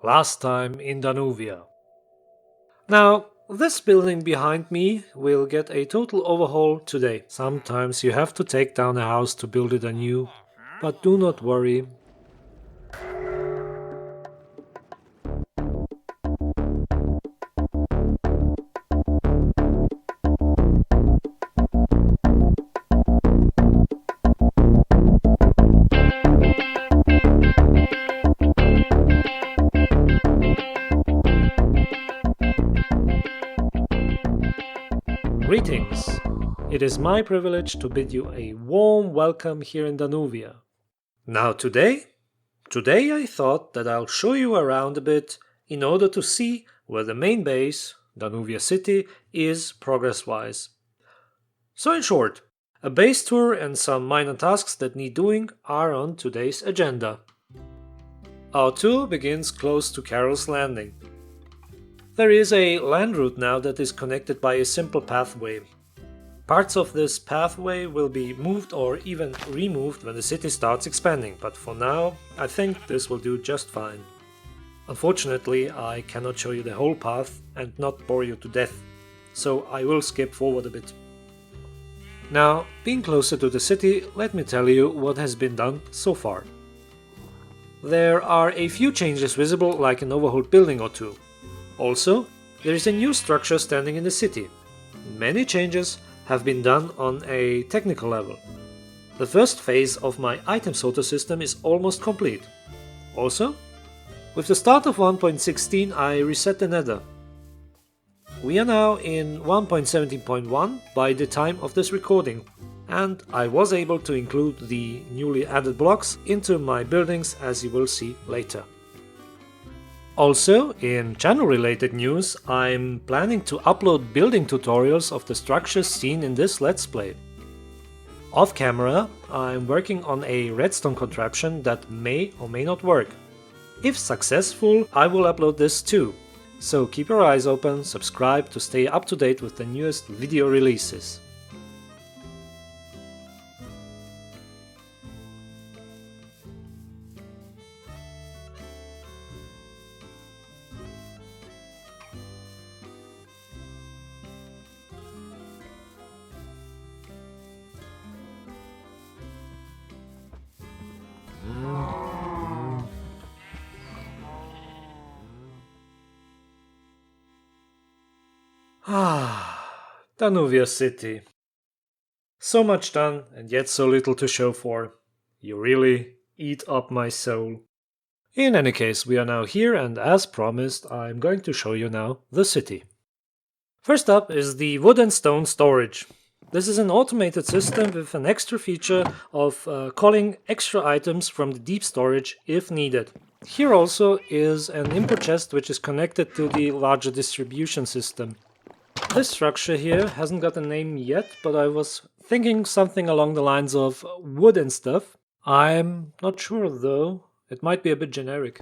Last time in Danuvia. Now, this building behind me will get a total overhaul today. Sometimes you have to take down a house to build it anew, but do not worry. Greetings! It is my privilege to bid you a warm welcome here in Danuvia. Now today I thought that I'll show you around a bit in order to see where the main base, Danuvia City, is progress-wise. So in short, a base tour and some minor tasks that need doing are on today's agenda. Our tour begins close to Carol's Landing. There is a land route now that is connected by a simple pathway. Parts of this pathway will be moved or even removed when the city starts expanding, but for now I think this will do just fine. Unfortunately, I cannot show you the whole path and not bore you to death, so I will skip forward a bit. Now, being closer to the city, let me tell you what has been done so far. There are a few changes visible, like an overhauled building or two. Also, there is a new structure standing in the city. Many changes have been done on a technical level. The first phase of my item sorter system is almost complete. Also, with the start of 1.16 I reset the nether. We are now in 1.17.1 by the time of this recording, and I was able to include the newly added blocks into my buildings, as you will see later. Also, in channel-related news, I'm planning to upload building tutorials of the structures seen in this Let's Play. Off camera, I'm working on a redstone contraption that may or may not work. If successful, I will upload this too. So keep your eyes open, subscribe to stay up to date with the newest video releases. Danuvia City. So much done and yet so little to show for. You really eat up my soul. In any case, we are now here, and as promised, I'm going to show you now the city. First up is the wood and stone storage. This is an automated system with an extra feature of calling extra items from the deep storage if needed. Here also is an import chest which is connected to the larger distribution system. This structure here hasn't got a name yet, but I was thinking something along the lines of wood and stuff. I'm not sure though, it might be a bit generic.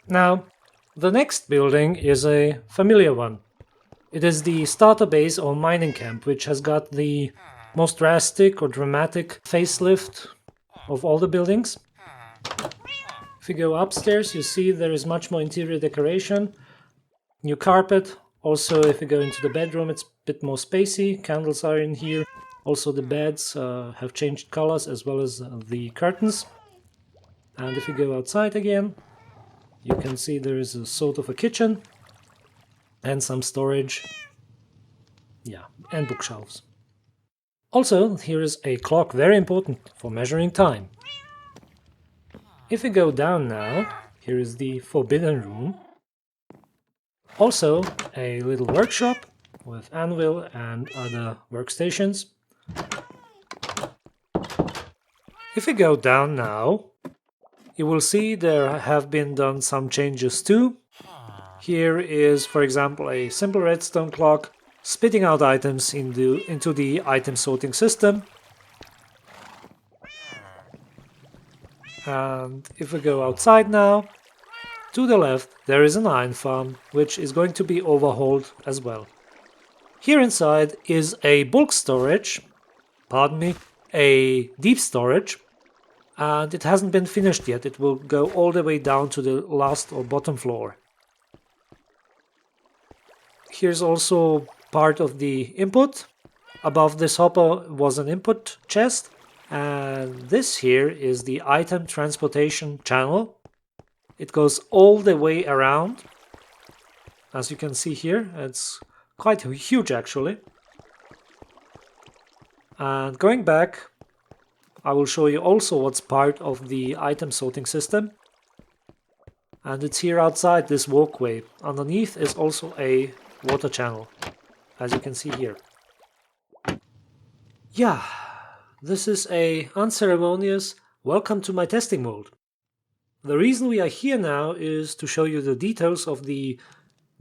Now, the next building is a familiar one. It is the starter base or mining camp, which has got the most drastic or dramatic facelift of all the buildings. If you go upstairs, you see there is much more interior decoration, new carpet. Also, if you go into the bedroom, it's a bit more spacey, candles are in here. Also, the beds have changed colors as well as the curtains. And if you go outside again, you can see there is a sort of a kitchen and some storage. Yeah, and bookshelves. Also, here is a clock, very important for measuring time. If you go down now, here is the forbidden room. Also, a little workshop with anvil and other workstations. If you go down now, you will see there have been done some changes too. Here is, for example, a simple redstone clock spitting out items into the item sorting system. And if we go outside now, to the left there is an iron farm, which is going to be overhauled as well. Here inside is a bulk storage, pardon me, a deep storage, and it hasn't been finished yet. It will go all the way down to the last or bottom floor. Here's also part of the input. Above this hopper was an input chest, and this here is the item transportation channel. It goes all the way around. As you can see here, it's quite huge actually. And going back, I will show you also what's part of the item sorting system. And it's here outside this walkway. Underneath is also a water channel, as you can see here. Yeah, this is a unceremonious welcome to my testing mode. The reason we are here now is to show you the details of the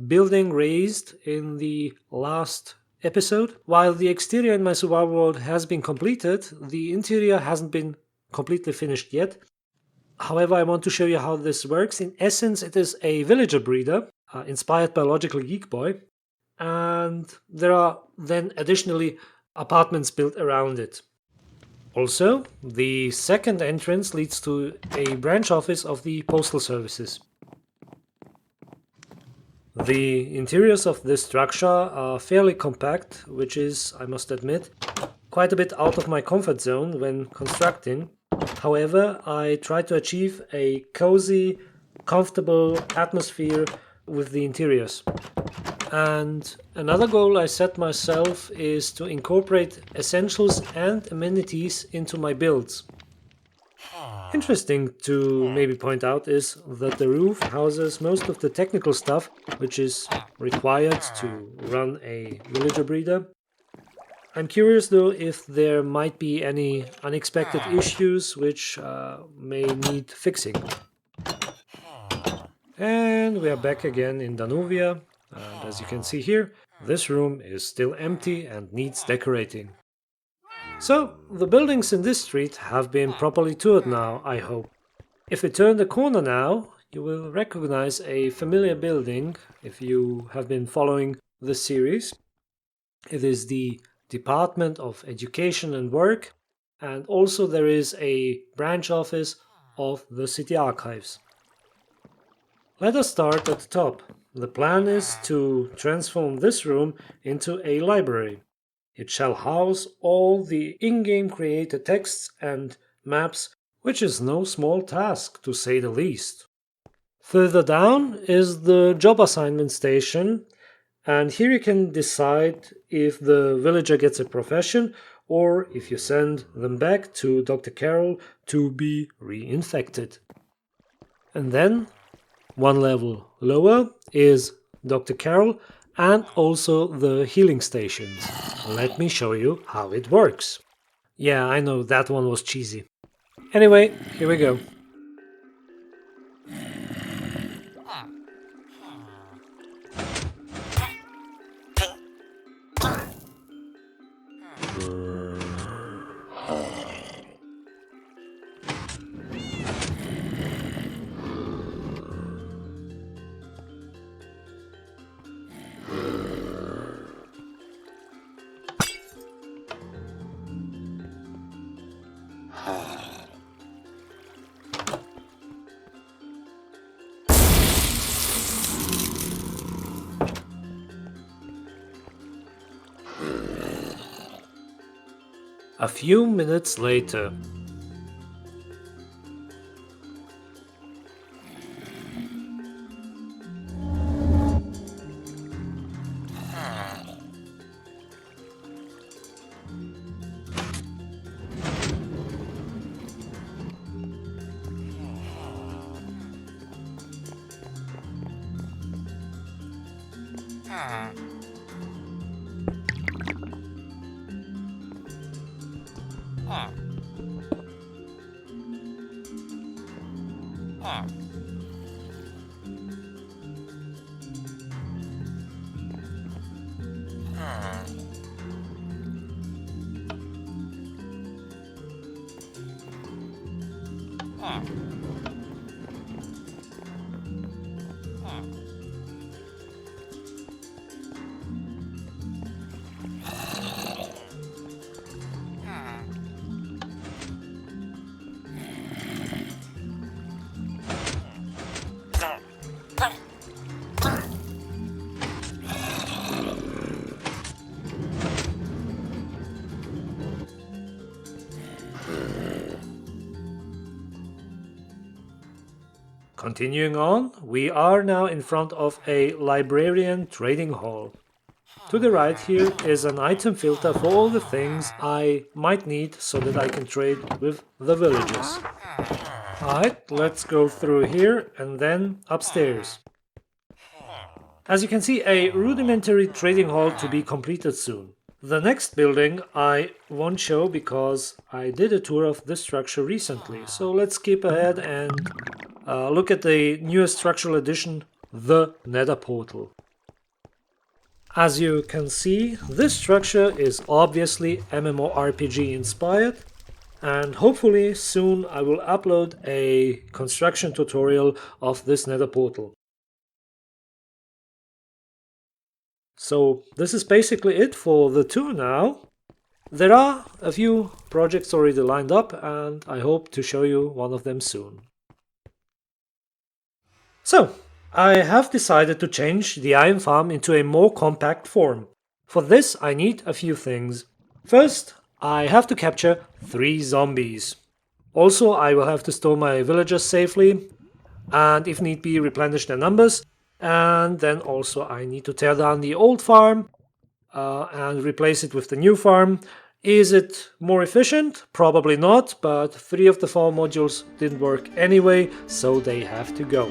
building raised in the last episode. While the exterior in my survival world has been completed, the interior hasn't been completely finished yet. However, I want to show you how this works. In essence, it is a villager breeder inspired by Logical Geek Boy, and there are then additionally apartments built around it. Also, the second entrance leads to a branch office of the postal services. The interiors of this structure are fairly compact, which is, I must admit, quite a bit out of my comfort zone when constructing. However, I try to achieve a cozy, comfortable atmosphere with the interiors. And another goal I set myself is to incorporate essentials and amenities into my builds. Interesting to maybe point out is that the roof houses most of the technical stuff which is required to run a villager breeder. I'm curious though if there might be any unexpected issues which may need fixing. And we are back again in Danuvia, and as you can see here, this room is still empty and needs decorating. So, the buildings in this street have been properly toured now, I hope. If we turn the corner now, you will recognize a familiar building if you have been following this series. It is the Department of Education and Work, and also there is a branch office of the City Archives. Let us start at the top. The plan is to transform this room into a library. It shall house all the in-game created texts and maps, which is no small task to say the least. Further down is the job assignment station, and here you can decide if the villager gets a profession or if you send them back to Dr. Carroll to be reinfected. And then, one level lower is Dr. Carroll and also the healing stations. Let me show you how it works. Yeah, I know that one was cheesy. Anyway, here we go. A few minutes later. Continuing on, we are now in front of a librarian trading hall. To the right here is an item filter for all the things I might need so that I can trade with the villagers. Alright, let's go through here and then upstairs. As you can see, a rudimentary trading hall to be completed soon. The next building I won't show because I did a tour of this structure recently, so let's skip ahead and look at the newest structural addition, the Nether Portal. As you can see, this structure is obviously MMORPG inspired, and hopefully soon I will upload a construction tutorial of this Nether Portal. So this is basically it for the tour now. There are a few projects already lined up and I hope to show you one of them soon. So, I have decided to change the iron farm into a more compact form. For this I need a few things. First, I have to capture 3 zombies. Also, I will have to store my villagers safely and if need be replenish their numbers. And then also I need to tear down the old farm and replace it with the new farm. Is it more efficient? Probably not, but 3 of the 4 modules didn't work anyway, so they have to go.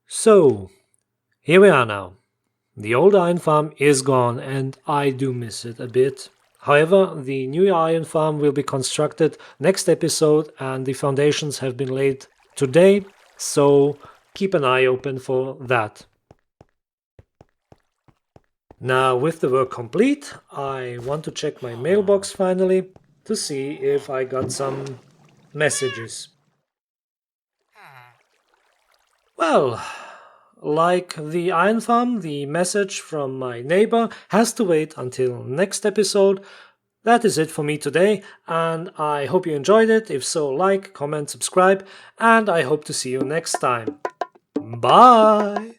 So, here we are now. The old iron farm is gone and I do miss it a bit. However, the new iron farm will be constructed next episode and the foundations have been laid today, so keep an eye open for that. Now, with the work complete, I want to check my mailbox finally to see if I got some messages. Well, like the iron farm, the message from my neighbor has to wait until next episode. That is it for me today, and I hope you enjoyed it. If so, like, comment, subscribe, and I hope to see you next time. Bye!